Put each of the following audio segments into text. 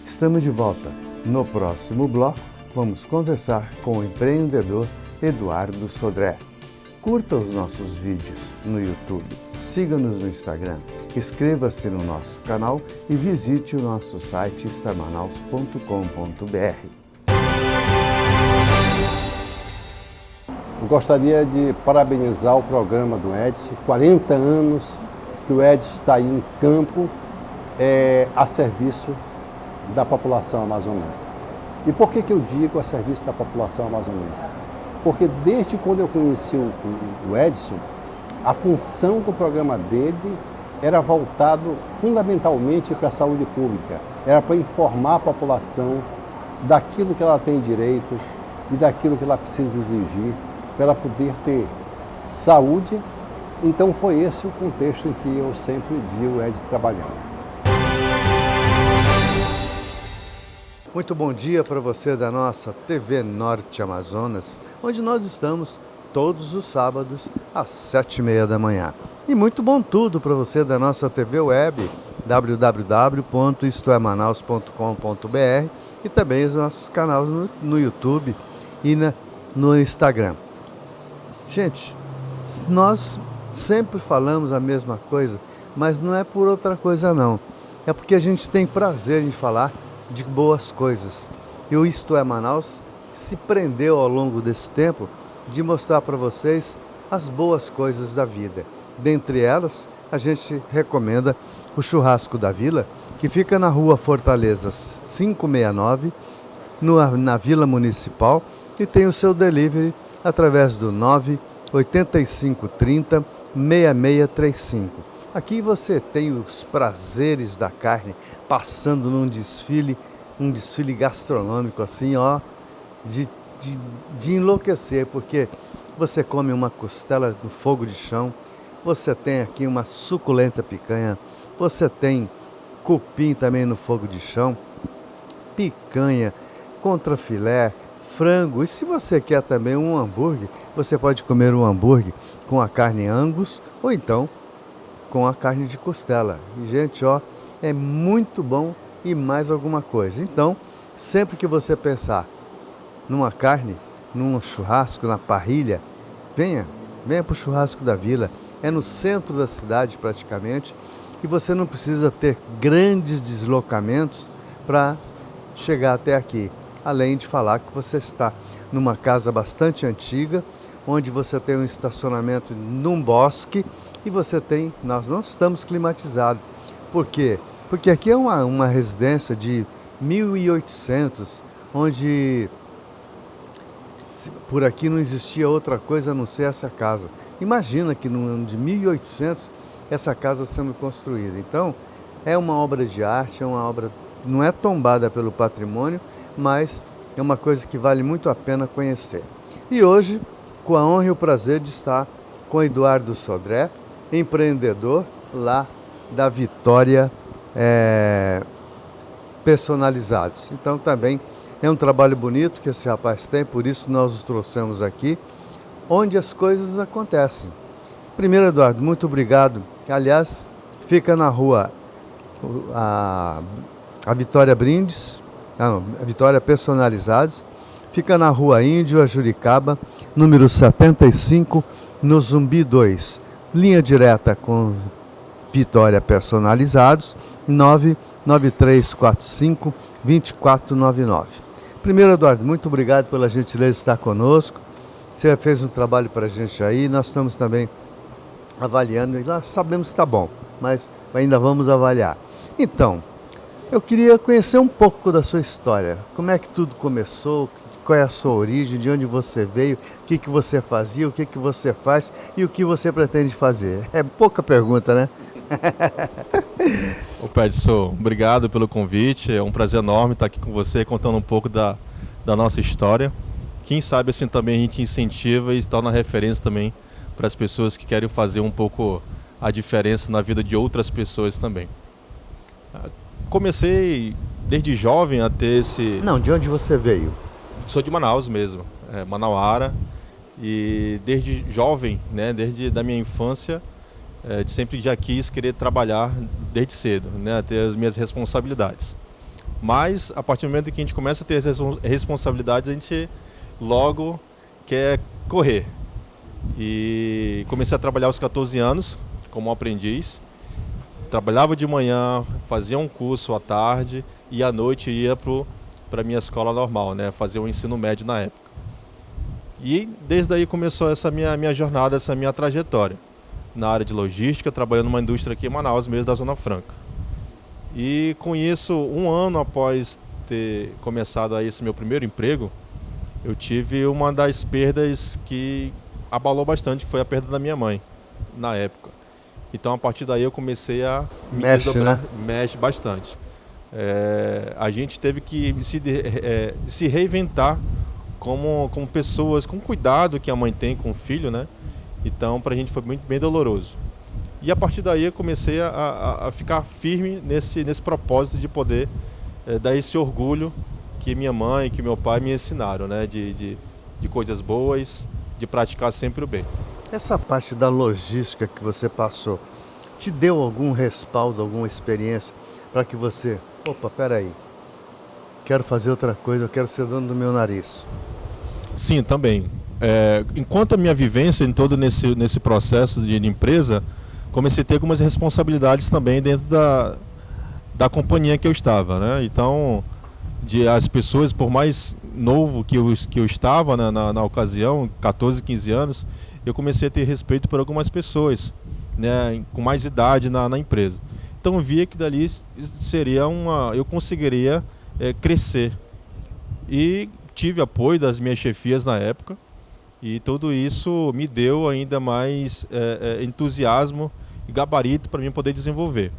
Estamos de volta. No próximo bloco, vamos conversar com o empreendedor Eduardo Sodré. Curta os nossos vídeos no YouTube, siga-nos no Instagram, inscreva-se no nosso canal e visite o nosso site starmanaus.com.br. Eu gostaria de parabenizar o programa do Edson, 40 anos que o Edson está aí em campo a serviço da população amazonense. E por que eu digo a serviço da população amazonense? Porque desde quando eu conheci o Edson, a função do programa dele era voltado fundamentalmente para a saúde pública. Era para informar a população daquilo que ela tem direito e daquilo que ela precisa exigir para ela poder ter saúde. Então foi esse o contexto em que eu sempre vi o Edson trabalhando. Muito bom dia para você da nossa TV Norte Amazonas, onde nós estamos todos os sábados às 7h30 da manhã. E muito bom tudo para você da nossa TV web, www.istoemanaus.com.br, e também os nossos canais no YouTube e no Instagram. Gente, nós sempre falamos a mesma coisa, mas não é por outra coisa não. É porque a gente tem prazer em falar de boas coisas. E o Isto é Manaus se prendeu ao longo desse tempo de mostrar para vocês as boas coisas da vida. Dentre elas, a gente recomenda o Churrasco da Vila, que fica na Rua Fortaleza 569, na Vila Municipal, e tem o seu delivery através do 98530 6635. Aqui você tem os prazeres da carne passando num desfile, um desfile gastronômico assim, ó, de enlouquecer, porque você come uma costela no fogo de chão, você tem aqui uma suculenta picanha, você tem cupim também no fogo de chão, picanha, contrafilé, frango, e se você quer também um hambúrguer, você pode comer um hambúrguer com a carne Angus ou então com a carne de costela. E, gente, ó, é muito bom e mais alguma coisa. Então, sempre que você pensar numa carne, num churrasco, na parrilha, venha para o Churrasco da Vila. É no centro da cidade praticamente e você não precisa ter grandes deslocamentos para chegar até aqui. Além de falar que você está numa casa bastante antiga, onde você tem um estacionamento num bosque e você tem, nós não estamos climatizados. Por quê? Porque aqui é uma residência de 1800, onde por aqui não existia outra coisa a não ser essa casa. Imagina que no ano de 1800 essa casa sendo construída. Então é uma obra de arte, é uma obra, não é tombada pelo patrimônio, mas é uma coisa que vale muito a pena conhecer. E hoje, com a honra e o prazer de estar com Eduardo Sodré, empreendedor lá da Vitória Personalizados. Então também é um trabalho bonito que esse rapaz tem, por isso nós os trouxemos aqui, onde as coisas acontecem. Primeiro, Eduardo, muito obrigado. Aliás, fica na rua a Vitória Brindes, a Vitória Personalizados, fica na Rua Índio, a Juricaba, número 75, no Zumbi 2. Linha direta com Vitória Personalizados, 99345-2499. Primeiro, Eduardo, muito obrigado pela gentileza de estar conosco. Você fez um trabalho para a gente aí, nós estamos também avaliando, e nós sabemos que está bom, mas ainda vamos avaliar. Então, eu queria conhecer um pouco da sua história. Como é que tudo começou? Qual é a sua origem? De onde você veio? O que você fazia? O que você faz? E o que você pretende fazer? É pouca pergunta, né? Ô Pedson, obrigado pelo convite. É um prazer enorme estar aqui com você, contando um pouco da nossa história. Quem sabe assim também a gente incentiva e torna referência também para as pessoas que querem fazer um pouco a diferença na vida de outras pessoas também. Comecei desde jovem a ter esse... Não, de onde você veio? Sou de Manaus mesmo, Manauara, e desde jovem, né, desde da minha infância, sempre já quis querer trabalhar desde cedo, né, ter as minhas responsabilidades. Mas, a partir do momento que a gente começa a ter as responsabilidades, a gente logo quer correr. E comecei a trabalhar aos 14 anos, como aprendiz. Trabalhava de manhã, fazia um curso à tarde e à noite ia para a minha escola normal, né? Fazia o ensino médio na época. E desde aí começou essa minha jornada, essa minha trajetória. Na área de logística, trabalhando numa indústria aqui em Manaus, mesmo da Zona Franca. E com isso, um ano após ter começado aí esse meu primeiro emprego, eu tive uma das perdas que abalou bastante, que foi a perda da minha mãe, na época. Então, a partir daí, eu comecei a me desdobrar. Né? Mexe bastante. A gente teve que se reinventar como pessoas, com o cuidado que a mãe tem com o filho, né? Então, pra gente foi muito bem doloroso. E a partir daí eu comecei a ficar firme nesse propósito de poder dar esse orgulho que minha mãe, que meu pai me ensinaram, né? De coisas boas, de praticar sempre o bem. Essa parte da logística que você passou, te deu algum respaldo, alguma experiência para que você, opa, peraí, quero fazer outra coisa, eu quero ser dono do meu nariz? Sim, também. Enquanto a minha vivência em todo nesse processo de empresa, comecei a ter algumas responsabilidades também dentro da companhia que eu estava, né? Então, as pessoas, por mais novo que eu estava na ocasião, 14, 15 anos, eu comecei a ter respeito por algumas pessoas, né, com mais idade na empresa. Então eu via que dali eu conseguiria crescer. E tive apoio das minhas chefias na época, e tudo isso me deu ainda mais entusiasmo e gabarito para mim poder desenvolver.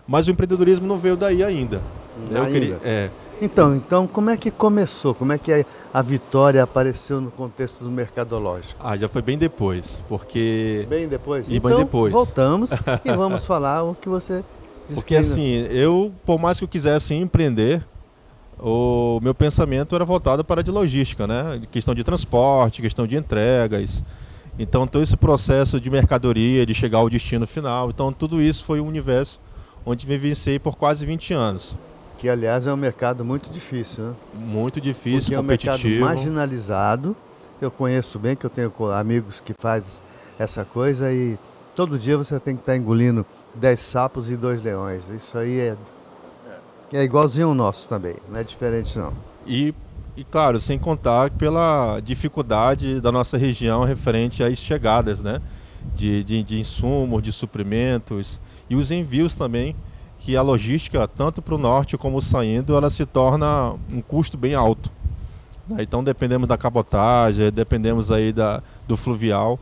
Mas o empreendedorismo não veio daí ainda. Então, como é que começou? Como é que a Vitória apareceu no contexto do mercadológico? Já foi bem depois, porque... Bem depois? Então, bem depois. Voltamos e vamos falar o que você disse. Porque assim, por mais que eu quisesse empreender, o meu pensamento era voltado para a de logística, né? Questão de transporte, questão de entregas. Então, todo esse processo de mercadoria, de chegar ao destino final. Então, tudo isso foi um universo onde vivenciei por quase 20 anos. Que, aliás, é um mercado muito difícil, né? Muito difícil, competitivo. Porque é um mercado marginalizado. Eu conheço bem, que eu tenho amigos que fazem essa coisa e todo dia você tem que estar engolindo 10 sapos e 2 leões. Isso aí é igualzinho ao nosso também, não é diferente não. E claro, sem contar pela dificuldade da nossa região referente às chegadas, né? De insumos, de suprimentos e os envios também, que a logística, tanto para o norte como saindo, ela se torna um custo bem alto. Então dependemos da cabotagem, dependemos aí do fluvial,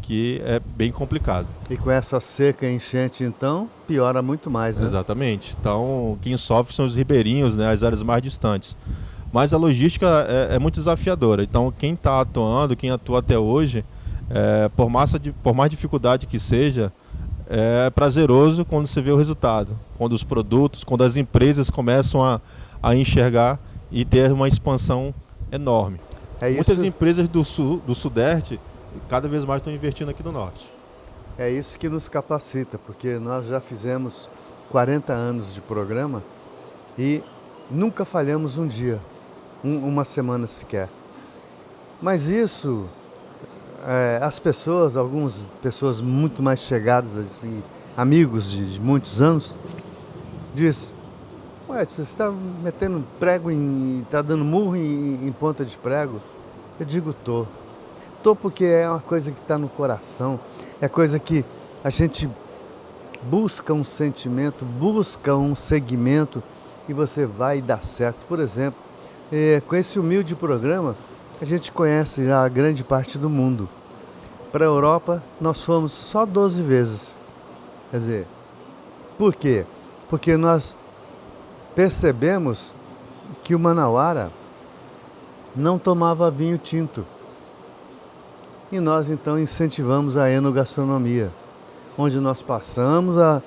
que é bem complicado. E com essa seca e enchente, então, piora muito mais, né? Exatamente. Então, quem sofre são os ribeirinhos, né, as áreas mais distantes. Mas a logística é muito desafiadora. Então, quem está atuando, quem atua até hoje, por mais dificuldade que seja, é prazeroso quando você vê o resultado. Quando os produtos, quando as empresas começam a enxergar e ter uma expansão enorme. Muitas empresas do Sudeste cada vez mais estão investindo aqui no Norte. É isso que nos capacita, porque nós já fizemos 40 anos de programa e nunca falhamos um dia, uma semana sequer. Mas isso, as pessoas, algumas pessoas muito mais chegadas, assim, amigos de muitos anos, diz: ué, você está metendo prego, está dando murro em ponta de prego? Eu digo, tô porque é uma coisa que está no coração, é coisa que a gente busca um sentimento, busca um segmento e você vai dar certo. Por exemplo, com esse humilde programa, a gente conhece já a grande parte do mundo. Para a Europa, nós fomos só 12 vezes. Quer dizer, por quê? Porque nós percebemos que o manauara não tomava vinho tinto. E nós então incentivamos a enogastronomia, onde nós passamos a...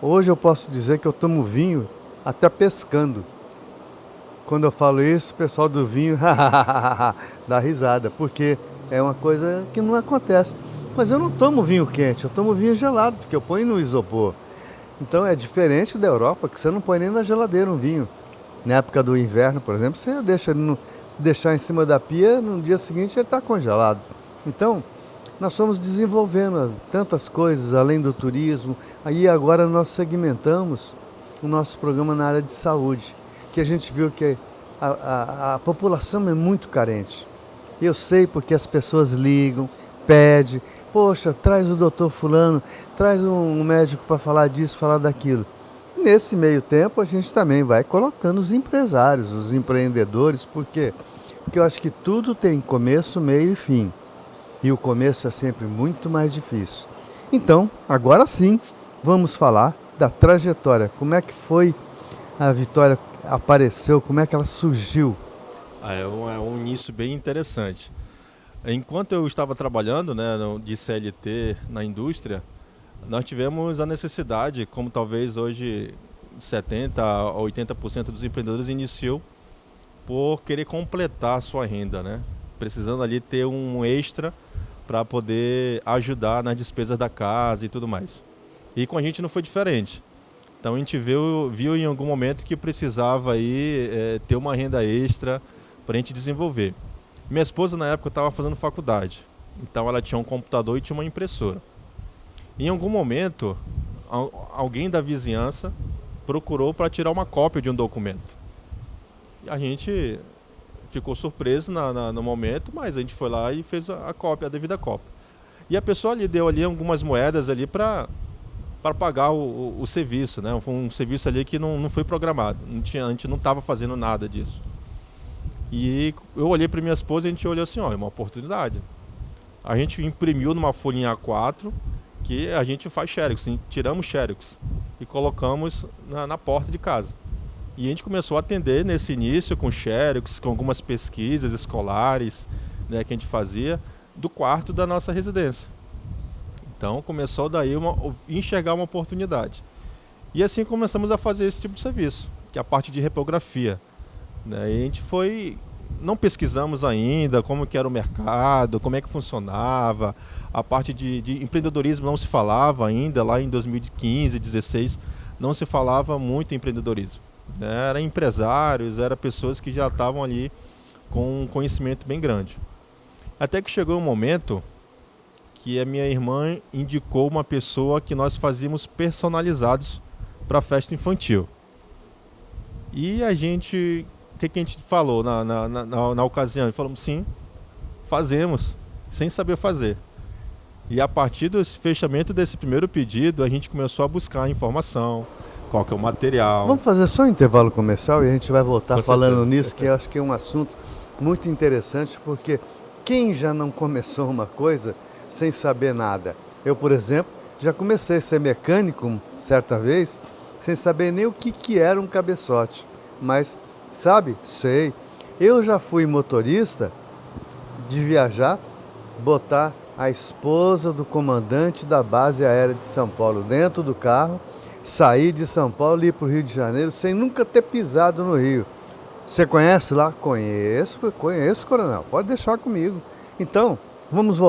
Hoje eu posso dizer que eu tomo vinho até pescando. Quando eu falo isso, o pessoal do vinho dá risada, porque é uma coisa que não acontece. Mas eu não tomo vinho quente, eu tomo vinho gelado, porque eu ponho no isopor. Então é diferente da Europa, que você não põe nem na geladeira um vinho. Na época do inverno, por exemplo, você deixa ele se deixar em cima da pia, no dia seguinte ele está congelado. Então, nós fomos desenvolvendo tantas coisas além do turismo. Aí agora nós segmentamos o nosso programa na área de saúde, que a gente viu que a população é muito carente. Eu sei porque as pessoas ligam, pedem, poxa, traz o doutor fulano, traz um médico para falar disso, falar daquilo. E nesse meio tempo a gente também vai colocando os empresários, os empreendedores, por quê? Porque eu acho que tudo tem começo, meio e fim. E o começo é sempre muito mais difícil. Então, agora sim, vamos falar da trajetória. Como é que foi a Vitória apareceu, como é que ela surgiu? É um início bem interessante. Enquanto eu estava trabalhando, né, de CLT na indústria, nós tivemos a necessidade, como talvez hoje 70% a 80% dos empreendedores iniciou por querer completar a sua renda, né? Precisando ali ter um extra para poder ajudar nas despesas da casa e tudo mais. E com a gente não foi diferente. Então a gente viu em algum momento que precisava aí, ter uma renda extra para a gente desenvolver. Minha esposa na época estava fazendo faculdade, então ela tinha um computador e tinha uma impressora. Em algum momento, alguém da vizinhança procurou para tirar uma cópia de um documento. E a gente ficou surpreso no momento, mas a gente foi lá e fez a devida cópia. E a pessoa lhe deu ali algumas moedas ali para pagar o serviço, né? Foi um serviço ali que não foi programado, a gente não estava fazendo nada disso. E eu olhei para minha esposa e a gente olhou assim, olha, uma oportunidade. A gente imprimiu numa folhinha A4 que a gente faz xerox, tiramos xerox e colocamos na porta de casa. E a gente começou a atender nesse início com xerox, com algumas pesquisas escolares, né, que a gente fazia do quarto da nossa residência. Então começou daí enxergar uma oportunidade. E assim começamos a fazer esse tipo de serviço, que é a parte de repografia. Né? E a gente não pesquisamos ainda como que era o mercado, como é que funcionava, a parte de empreendedorismo não se falava ainda, lá em 2015, 2016, não se falava muito em empreendedorismo. Né? Eram empresários, eram pessoas que já estavam ali com um conhecimento bem grande. Até que chegou um momento que a minha irmã indicou uma pessoa que nós fazíamos personalizados para festa infantil. E a gente, o que a gente falou na ocasião? Falamos, sim, fazemos, sem saber fazer. E a partir do fechamento desse primeiro pedido, a gente começou a buscar informação, qual que é o material. Vamos fazer só um intervalo comercial e a gente vai voltar Com falando certeza. nisso, que eu acho que é um assunto muito interessante, porque quem já não começou uma coisa sem saber nada? Eu, por exemplo, já comecei a ser mecânico certa vez, sem saber nem o que era um cabeçote. Mas, sabe? Sei. Eu já fui motorista de viajar, botar a esposa do comandante da base aérea de São Paulo dentro do carro, sair de São Paulo e ir para o Rio de Janeiro sem nunca ter pisado no Rio. Você conhece lá? Conheço, coronel. Pode deixar comigo. Então, vamos voltar.